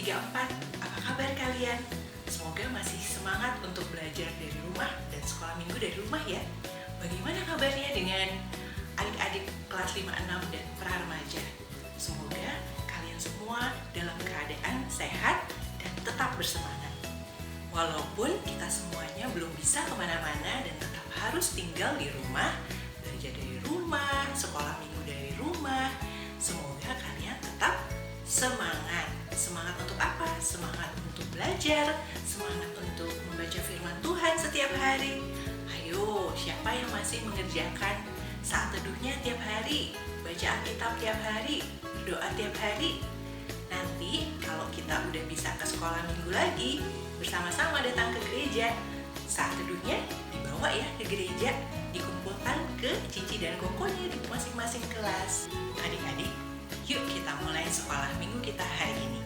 34. Apa kabar kalian? Semoga masih semangat untuk belajar dari rumah dan sekolah minggu dari rumah ya. Bagaimana kabarnya dengan adik-adik kelas 5, 6 dan pra remaja? Semoga kalian semua dalam keadaan sehat dan tetap bersemangat. Walaupun kita semuanya belum bisa kemana-mana dan tetap harus tinggal di rumah, belajar dari rumah, sekolah minggu dari rumah, semoga kalian tetap semangat. Semangat untuk apa? Semangat untuk belajar, semangat untuk membaca firman Tuhan setiap hari. Ayo, siapa yang masih mengerjakan saat teduhnya tiap hari, baca Alkitab tiap hari, berdoa tiap hari? Nanti kalau kita udah bisa ke sekolah minggu lagi, bersama-sama datang ke gereja, saat teduhnya dibawa ya ke gereja, dikumpulkan ke Cici dan Kokonya di masing-masing kelas. Adik-adik, yuk kita mulai sekolah minggu kita hari ini.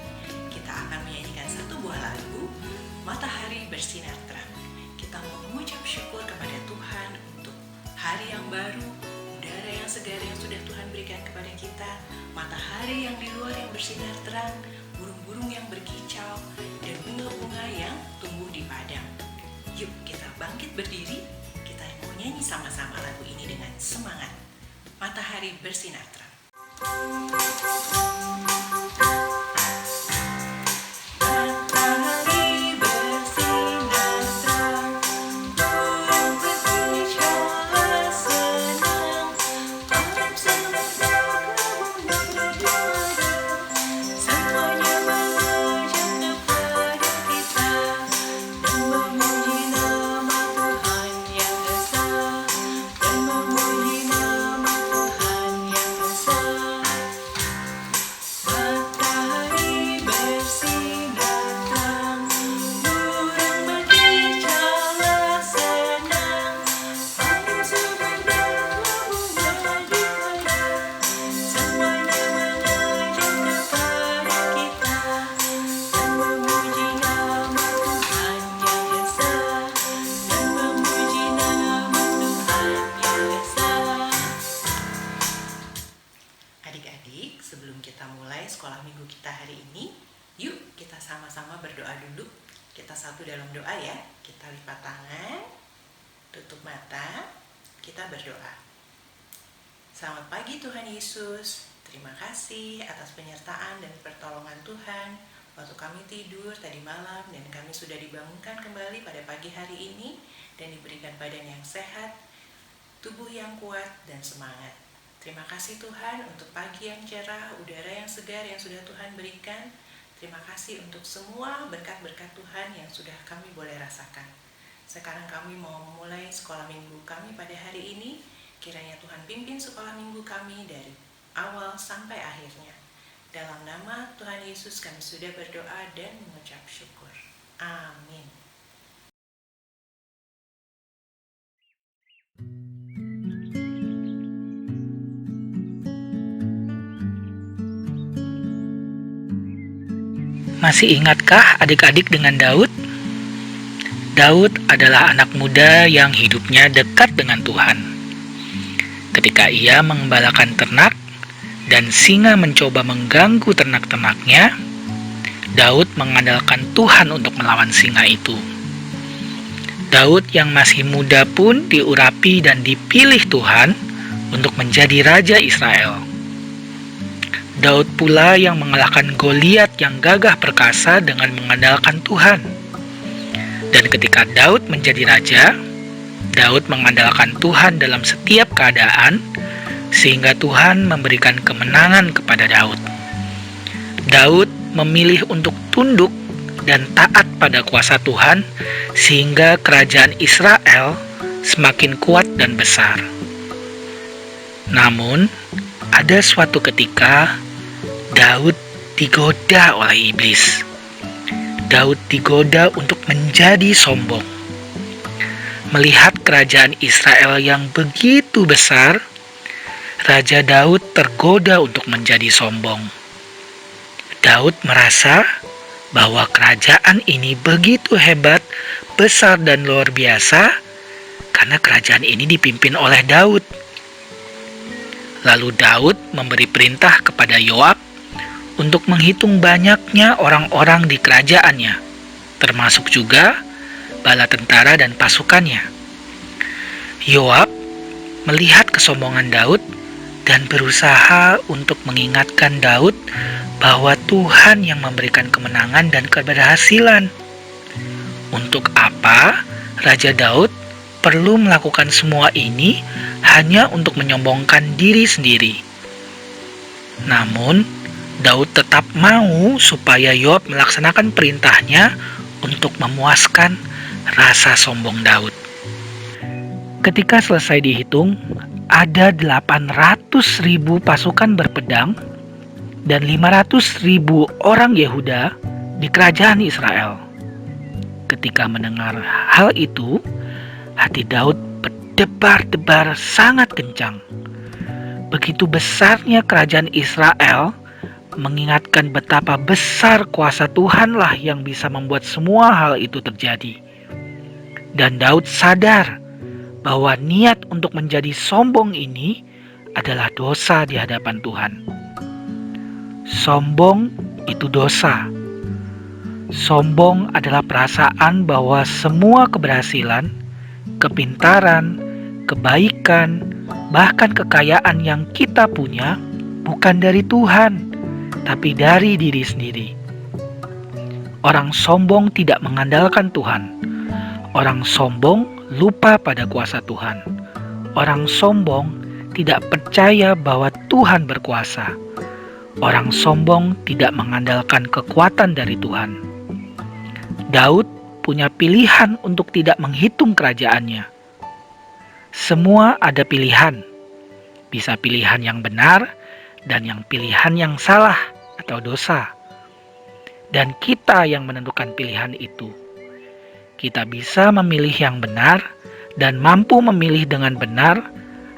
Kita akan menyanyikan satu buah lagu, Matahari Bersinar Terang. Kita mau mengucap syukur kepada Tuhan untuk hari yang baru, udara yang segar yang sudah Tuhan berikan kepada kita, matahari yang di luar yang bersinar terang, burung-burung yang berkicau, dan bunga-bunga yang tumbuh di padang. Yuk kita bangkit berdiri, kita mau nyanyi sama-sama lagu ini dengan semangat. Matahari Bersinar Terang. Adik-adik, sebelum kita mulai sekolah minggu kita hari ini, yuk kita sama-sama berdoa dulu. Kita satu dalam doa ya. Kita lipat tangan, tutup mata, kita berdoa. Selamat pagi Tuhan Yesus. Terima kasih atas penyertaan dan pertolongan Tuhan waktu kami tidur tadi malam dan kami sudah dibangunkan kembali pada pagi hari ini dan diberikan badan yang sehat, tubuh yang kuat dan semangat. Terima kasih Tuhan untuk pagi yang cerah, udara yang segar yang sudah Tuhan berikan. Terima kasih untuk semua berkat-berkat Tuhan yang sudah kami boleh rasakan. Sekarang kami mau memulai sekolah minggu kami pada hari ini. Kiranya Tuhan pimpin sekolah minggu kami dari awal sampai akhirnya. Dalam nama Tuhan Yesus kami sudah berdoa dan mengucap syukur. Amin. Masih ingatkah adik-adik dengan Daud? Daud adalah anak muda yang hidupnya dekat dengan Tuhan. Ketika ia mengembalakan ternak dan singa mencoba mengganggu ternak-ternaknya, Daud mengandalkan Tuhan untuk melawan singa itu. Daud yang masih muda pun diurapi dan dipilih Tuhan untuk menjadi raja Israel. Daud pula yang mengalahkan Goliat yang gagah perkasa dengan mengandalkan Tuhan. Dan ketika Daud menjadi raja, Daud mengandalkan Tuhan dalam setiap keadaan, sehingga Tuhan memberikan kemenangan kepada Daud. Daud memilih untuk tunduk dan taat pada kuasa Tuhan, sehingga kerajaan Israel semakin kuat dan besar. Namun, ada suatu ketika Daud digoda oleh iblis. Daud digoda untuk menjadi sombong. Melihat kerajaan Israel yang begitu besar, Raja Daud tergoda untuk menjadi sombong. Daud merasa bahwa kerajaan ini begitu hebat, besar dan luar biasa karena kerajaan ini dipimpin oleh Daud. Lalu Daud memberi perintah kepada Yoab untuk menghitung banyaknya orang-orang di kerajaannya, termasuk juga bala tentara dan pasukannya. Yoab melihat kesombongan Daud dan berusaha untuk mengingatkan Daud bahwa Tuhan yang memberikan kemenangan dan keberhasilan. Untuk apa Raja Daud perlu melakukan semua ini hanya untuk menyombongkan diri sendiri? Namun, Daud tetap mau supaya Yoab melaksanakan perintahnya untuk memuaskan rasa sombong Daud. Ketika selesai dihitung, ada 800.000 pasukan berpedang dan 500.000 orang Yehuda di kerajaan Israel. Ketika mendengar hal itu, hati Daud berdebar-debar sangat kencang. Begitu besarnya kerajaan Israel, mengingatkan betapa besar kuasa Tuhanlah yang bisa membuat semua hal itu terjadi. Dan Daud sadar bahwa niat untuk menjadi sombong ini adalah dosa di hadapan Tuhan. Sombong itu dosa. Sombong adalah perasaan bahwa semua keberhasilan, kepintaran, kebaikan, bahkan kekayaan yang kita punya bukan dari Tuhan, tapi dari diri sendiri. Orang sombong tidak mengandalkan Tuhan. Orang sombong lupa pada kuasa Tuhan. Orang sombong tidak percaya bahwa Tuhan berkuasa. Orang sombong tidak mengandalkan kekuatan dari Tuhan. Daud punya pilihan untuk tidak menghitung kerajaannya. Semua ada pilihan. Bisa pilihan yang benar dan yang pilihan yang salah atau dosa. Dan kita yang menentukan pilihan itu. Kita bisa memilih yang benar dan mampu memilih dengan benar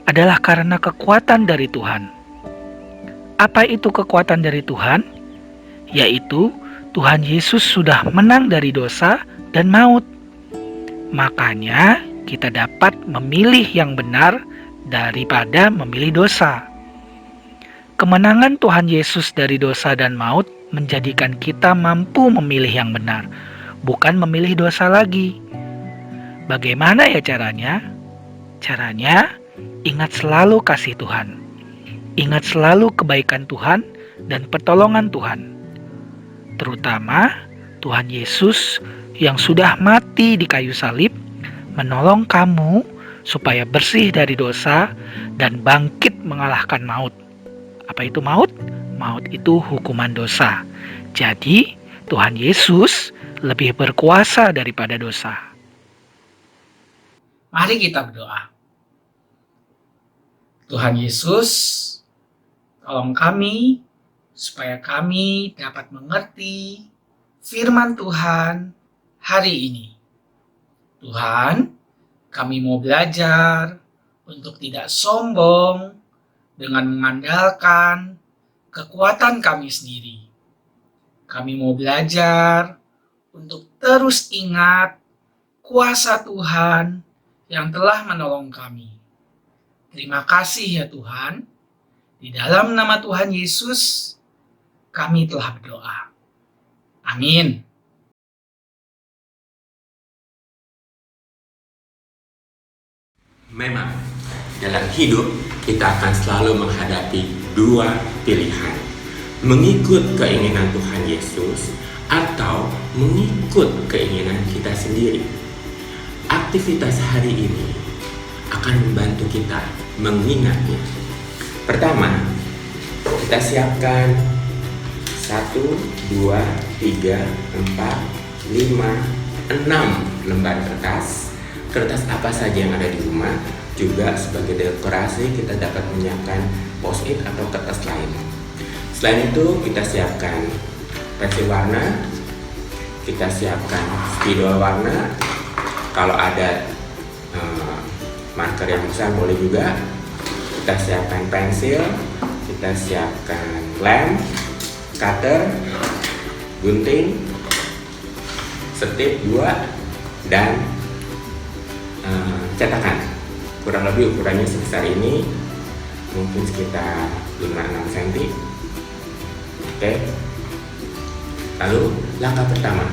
adalah karena kekuatan dari Tuhan. Apa itu kekuatan dari Tuhan? Yaitu Tuhan Yesus sudah menang dari dosa dan maut. Makanya kita dapat memilih yang benar daripada memilih dosa. Kemenangan Tuhan Yesus dari dosa dan maut menjadikan kita mampu memilih yang benar, bukan memilih dosa lagi. Bagaimana ya caranya? Caranya, ingat selalu kasih Tuhan. Ingat selalu kebaikan Tuhan dan pertolongan Tuhan. Terutama Tuhan Yesus yang sudah mati di kayu salib menolong kamu supaya bersih dari dosa dan bangkit mengalahkan maut. Apa itu maut? Maut itu hukuman dosa. Jadi, Tuhan Yesus lebih berkuasa daripada dosa. Mari kita berdoa. Tuhan Yesus, tolong kami supaya kami dapat mengerti firman Tuhan hari ini. Tuhan, kami mau belajar untuk tidak sombong dengan mengandalkan kekuatan kami sendiri. Kami mau belajar untuk terus ingat kuasa Tuhan yang telah menolong kami. Terima kasih ya Tuhan. Di dalam nama Tuhan Yesus, kami telah berdoa. Amin. Memang, dalam hidup kita akan selalu menghadapi dua pilihan. Mengikut keinginan Tuhan Yesus atau mengikut keinginan kita sendiri. Aktivitas hari ini akan membantu kita mengingatnya. Pertama, kita siapkan 1, 2, 3, 4, 5, 6 lembar kertas. Kertas apa saja yang ada di rumah. Juga sebagai dekorasi kita dapat menyiapkan post-it atau kertas lain. Selain itu kita siapkan pensil warna, kita siapkan spidol warna. Kalau ada marker yang besar boleh juga. Kita siapkan pensil, kita siapkan lem, cutter, gunting, setip 2, dan cetakan. Kurang lebih ukurannya sebesar ini, mungkin sekitar 5-6 cm. Oke. Lalu langkah pertama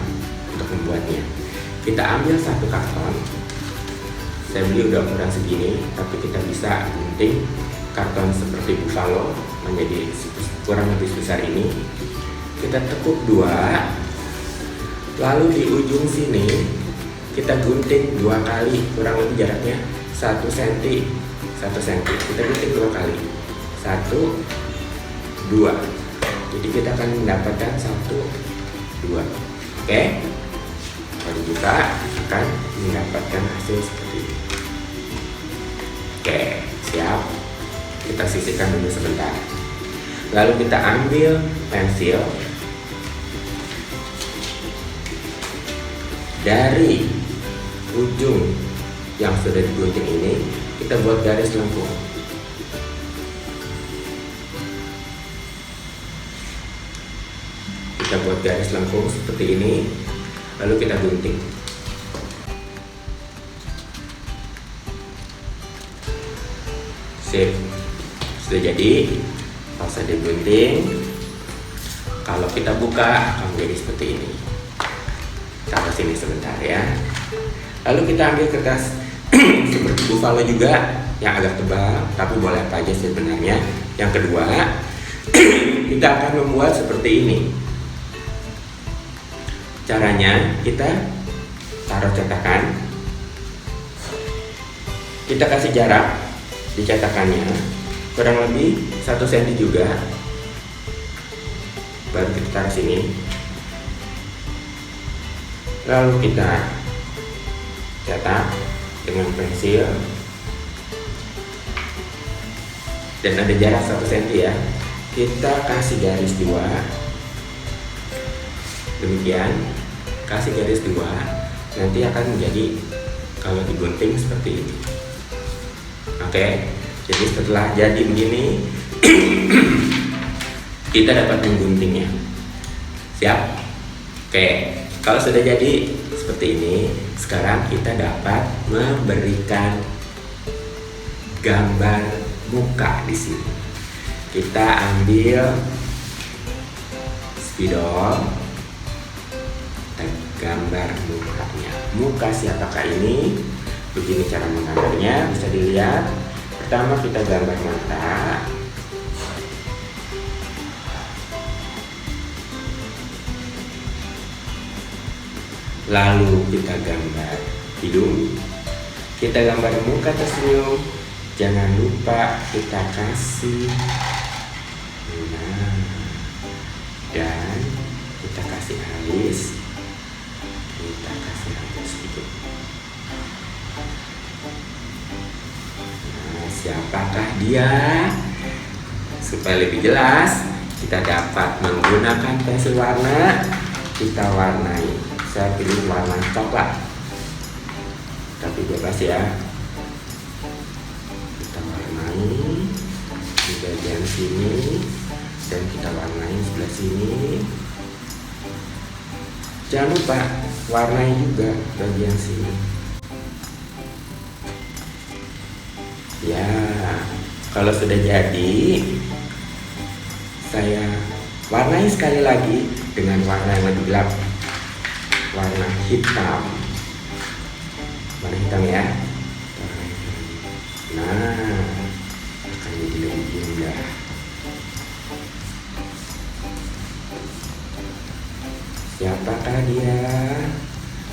untuk membuatnya, kita ambil satu karton. Saya beli udah ukuran segini, tapi kita bisa gunting karton seperti buffalo menjadi kurang lebih sebesar ini. Kita tekuk 2, lalu di ujung sini kita gunting 2 kali, kurang lebih jaraknya 1 cm. Kita gunting 2 kali, 1, 2. Jadi kita akan mendapatkan 1, 2. Oke. Lalu juga akan mendapatkan hasil seperti ini. Oke, siap. Kita sisihkan dulu sebentar. Lalu kita ambil pensil. Dari ujung yang sudah digunting ini, kita buat garis lengkung. Kita buat garis lengkung seperti ini, lalu kita gunting. Sip, sudah jadi. Pas digunting, kalau kita buka akan menjadi seperti ini. Taruh sini sebentar ya. Lalu kita ambil kertas seperti buffalo juga yang agak tebal, tapi boleh apa aja sebenarnya. Yang kedua, kita akan membuat seperti ini. Caranya, kita taruh cetakan, kita kasih jarak di cetakannya kurang lebih 1 cm juga, baru kita taruh sini. Lalu kita cetak dengan pensil dan ada jarak 1 cm ya. Kita kasih garis 2. Demikian, kasih garis 2, nanti akan menjadi kalau digunting seperti ini. Oke, jadi setelah jadi begini kita dapat mengguntingnya. Siap? Oke, kalau sudah jadi seperti ini, sekarang kita dapat memberikan gambar muka di sini. Kita ambil spidol, gambar mukanya. Muka siapakah ini? Begini cara menggambarnya, bisa dilihat. Pertama kita gambar mata. Lalu kita gambar hidung. Kita gambar muka tersenyum. Jangan lupa kita kasih dan kita kasih alis. Kita kasih alis sedikit. Siapakah dia? Supaya lebih jelas, kita dapat menggunakan pensil warna. Kita warnai. Saya pilih warna coklat, tapi bebas ya. Kita warnai di bagian sini dan kita warnai sebelah sini. Jangan lupa warnai juga bagian sini. Ya, kalau sudah jadi, saya warnai sekali lagi dengan warna yang lebih gelap, warna hitam. Warna hitam ya. Nah, akan jadi lebih indah. Siapakah dia?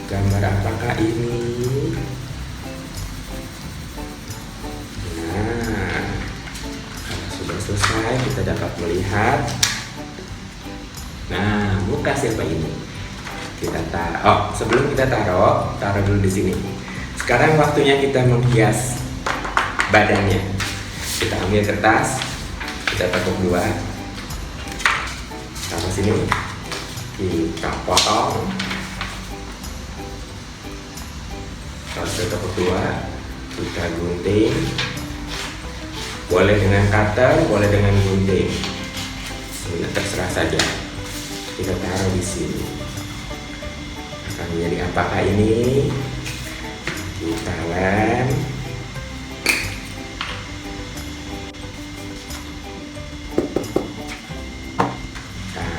Gambar apakah ini? Selesai, kita dapat melihat. Nah, muka siapa ini? Kita taruh. Oh, sebelum kita taruh dulu di sini. Sekarang waktunya kita menghias badannya. Kita ambil kertas, kita tekuk 2, taruh sini, kita potong. Kalau sudah tekuk 2, kita gunting. Boleh dengan cutter, boleh dengan gunting. Sebenarnya terserah saja. Kita taruh di sini. Akan menjadi apakah ini? Kita lem. Nah,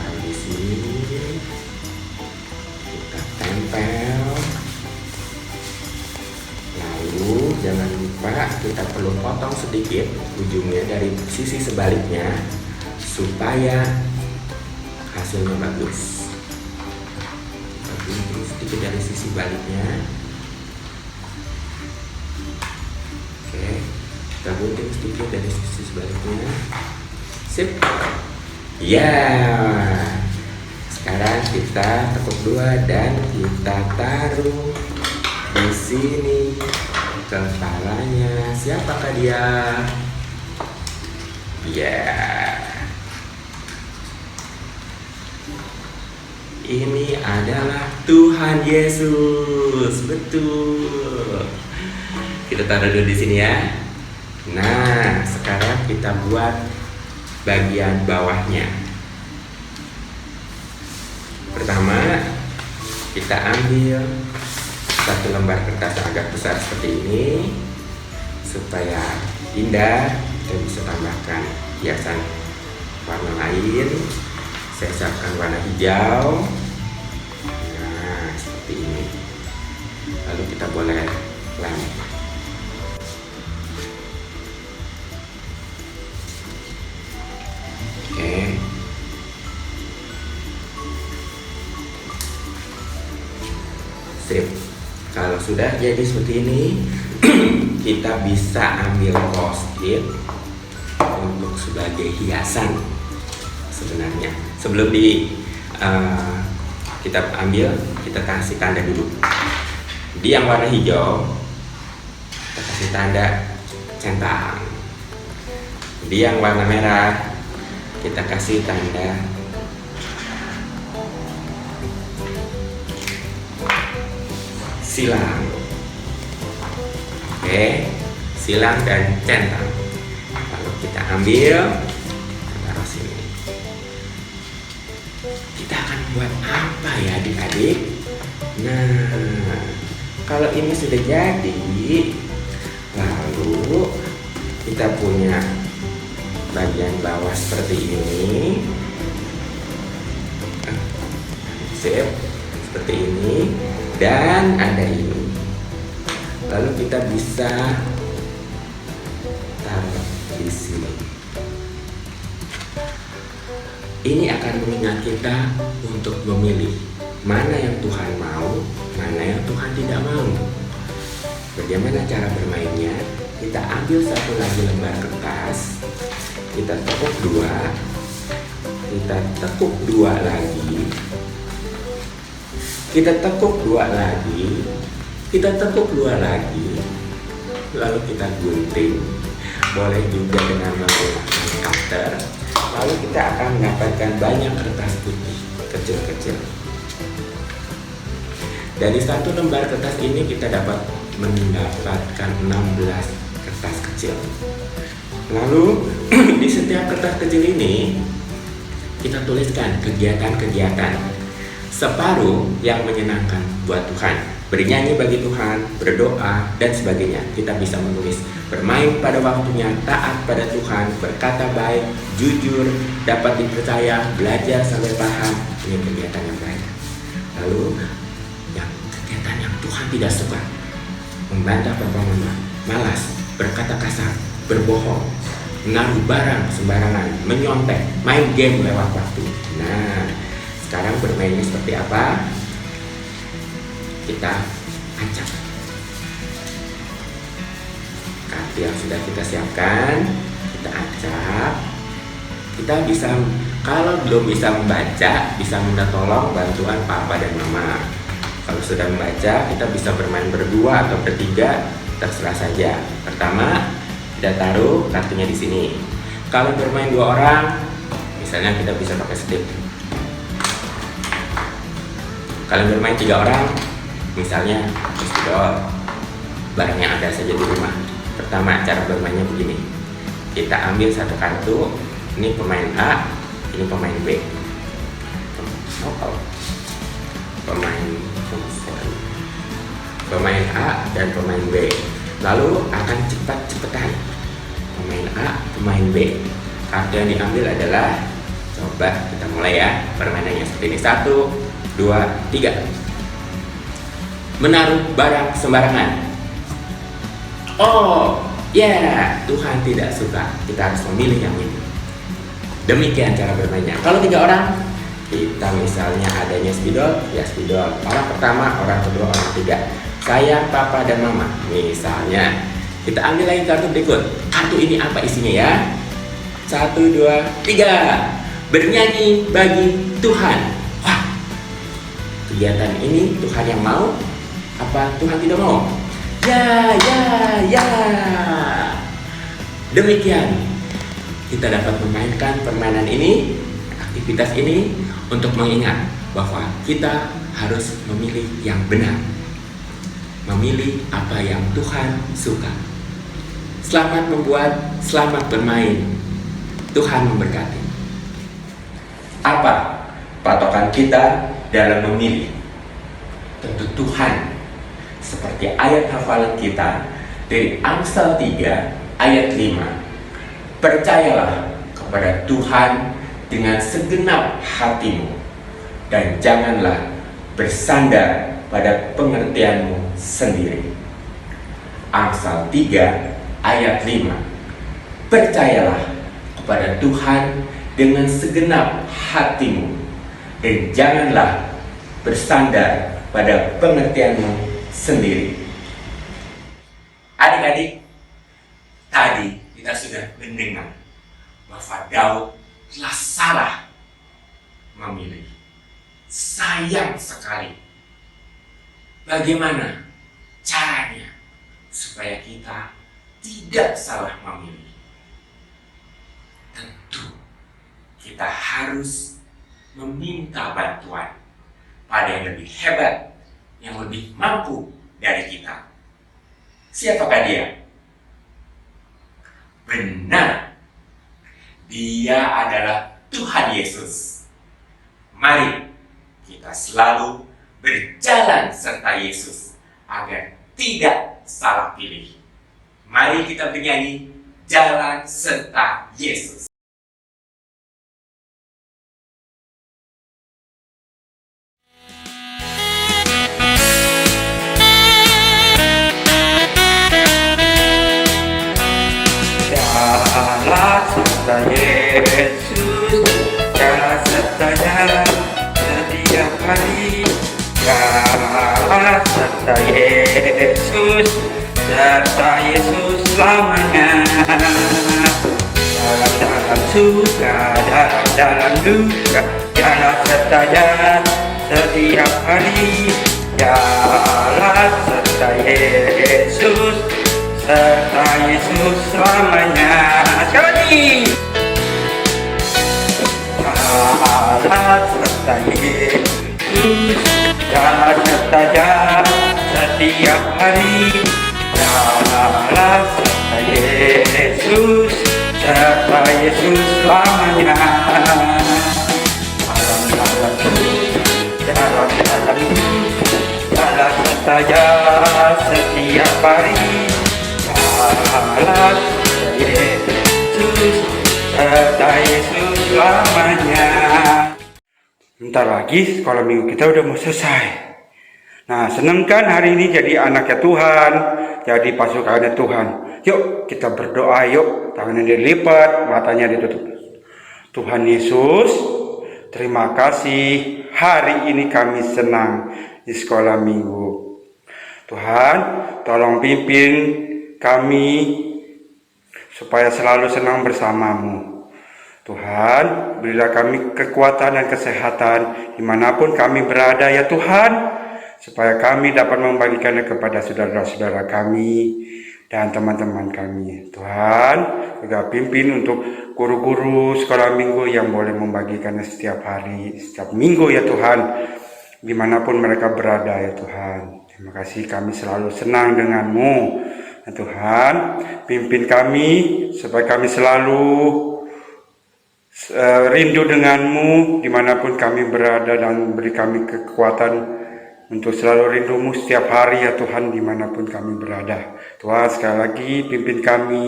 tempel. Lalu jangan lupa kita perlu potong sedikit ujungnya dari sisi sebaliknya supaya hasilnya bagus. Kita gunting sedikit dari sisi baliknya. Oke, kita gunting sedikit dari sisi sebaliknya. Sip. Ya. Sekarang kita tekuk dua dan kita taruh di sini kepalanya. Siapakah dia? Ya. Ini adalah Tuhan Yesus. Betul. Kita taruh dulu di sini ya. Nah, sekarang kita buat bagian bawahnya. Pertama, kita ambil satu lembar kertas yang agak besar seperti ini supaya indah. Kita bisa tambahkan hiasan warna lain. Saya siapkan warna hijau. Nah, seperti ini. Lalu kita boleh lem. Oke. Sip. Kalau sudah jadi seperti ini, kita bisa ambil post-it untuk sebagai hiasan. Sebenarnya sebelum kita ambil, kita kasih tanda dulu. Di yang warna hijau kita kasih tanda centang. Di yang warna merah kita kasih tanda silang. Oke, silang dan centang. Lalu kita ambil, taruh sini. Kita akan buat apa ya adik-adik? Nah, kalau ini sudah jadi, lalu kita punya bagian bawah seperti ini. Sip, seperti ini. Dan ada ini. Lalu kita bisa taruh di sini. Ini akan mengingat kita untuk memilih mana yang Tuhan mau, mana yang Tuhan tidak mau. Bagaimana cara bermainnya? Kita ambil satu lagi lembar kertas, kita tekuk dua, kita tekuk dua lagi, kita tekuk dua lagi, kita tekuk dua lagi, lalu kita gunting. Boleh juga dengan menggunakan cutter. Lalu kita akan mendapatkan banyak kertas putih kecil-kecil. Dari satu lembar kertas ini kita dapat mendapatkan 16 kertas kecil. Lalu di setiap kertas kecil ini kita tuliskan kegiatan-kegiatan. Separuh yang menyenangkan buat Tuhan, bernyanyi bagi Tuhan, berdoa, dan sebagainya. Kita bisa menulis bermain pada waktunya, taat pada Tuhan, berkata baik, jujur, dapat dipercaya, belajar sampai paham. Ini kegiatan yang baik. Lalu yang kegiatan yang Tuhan tidak suka, membantah papa mama, malas, berkata kasar, berbohong, menaruh barang sembarangan, menyontek, main game lewat waktu. Nah, sekarang bermainnya seperti apa? Kita acak kartu yang sudah kita siapkan, kita acak. Kita bisa, kalau belum bisa membaca, bisa minta tolong bantuan papa dan mama. Kalau sudah membaca, kita bisa bermain berdua atau bertiga, terserah saja. Pertama, kita taruh kartunya di sini. Kalau bermain dua orang, misalnya kita bisa pakai stick. Kalau bermain 3 orang, misalnya pistol, barang yang ada saja di rumah. Pertama, cara bermainnya begini. Kita ambil satu kartu, ini pemain A, ini pemain B. Pemain A dan pemain B. Lalu akan cepat-cepatan. Pemain A, pemain B. Kartu yang diambil adalah, coba kita mulai ya permainannya seperti ini. 1, 2, 3. menaruh barang sembarangan. Oh, ya, Tuhan tidak suka. Kita harus memilih yang ini. Demikian cara bermainnya. Kalau 3 orang, kita misalnya adanya spidol, ya spidol. Orang pertama, orang kedua, orang ketiga. Saya, papa, dan mama. Misalnya, kita ambil lagi kartu berikut. Kartu ini apa isinya ya? 1, 2, 3. Bernyanyi bagi Tuhan. Wah, kegiatan ini Tuhan yang mau? Apa Tuhan tidak mau? Ya. Demikian, kita dapat memainkan permainan ini, aktivitas ini, untuk mengingat bahwa kita harus memilih yang benar. Memilih apa yang Tuhan suka. Selamat membuat, selamat bermain. Tuhan memberkati. Apa patokan kita dalam memilih? Tentu Tuhan. Seperti ayat hafalan kita dari Amsal 3 ayat 5. Percayalah kepada Tuhan dengan segenap hatimu, dan janganlah bersandar pada pengertianmu sendiri. Amsal 3 ayat 5. Percayalah kepada Tuhan dengan segenap hatimu, dan janganlah bersandar pada pengertianmu sendiri. Adik-adik, tadi kita sudah mendengar bahwa Daud telah salah memilih. Sayang sekali. Bagaimana caranya supaya kita tidak salah memilih? Tentu kita harus meminta bantuan pada yang lebih hebat, yang lebih mampu dari kita. Siapakah dia? Benar, dia adalah Tuhan Yesus. Mari kita selalu berjalan serta Yesus agar tidak salah pilih. Mari kita bernyanyi jalan serta Yesus. Jalan serta Yesus, jalan sertanya setiap hari. Jalan serta Yesus, serta Yesus selamanya. Dalam suka, dalam duka, jalan sertanya setiap hari. Jalan serta Yesus, serta Yesus selamanya. Sekali lagi. Jalan serta Yesus, jalan sertanya setiap hari. Jalan serta Yesus, serta Yesus selamanya. Jalan sertanya setiap hari. Jalan Yesus, serta Yesus selamanya. Bentar lagi sekolah minggu kita udah mau selesai. Nah, seneng kan hari ini jadi anaknya Tuhan, jadi pasukannya Tuhan. Yuk kita berdoa, yuk tangannya dilipat, matanya ditutup. Tuhan Yesus, terima kasih hari ini kami senang di sekolah minggu. Tuhan, tolong pimpin kami supaya selalu senang bersamamu. Tuhan, berilah kami kekuatan dan kesehatan dimanapun kami berada ya Tuhan, supaya kami dapat membagikannya kepada saudara-saudara kami dan teman-teman kami. Tuhan, juga pimpin untuk guru-guru sekolah minggu yang boleh membagikannya setiap hari, setiap minggu ya Tuhan, dimanapun mereka berada ya Tuhan. Terima kasih, kami selalu senang denganmu. Ya Tuhan, pimpin kami supaya kami selalu rindu denganmu dimanapun kami berada, dan beri kami kekuatan untuk selalu rindumu setiap hari ya Tuhan dimanapun kami berada. Tuhan, sekali lagi pimpin kami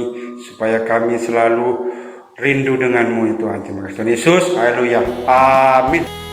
supaya kami selalu rindu denganmu ya Tuhan. Terima kasih Tuhan Yesus, haleluya, amin.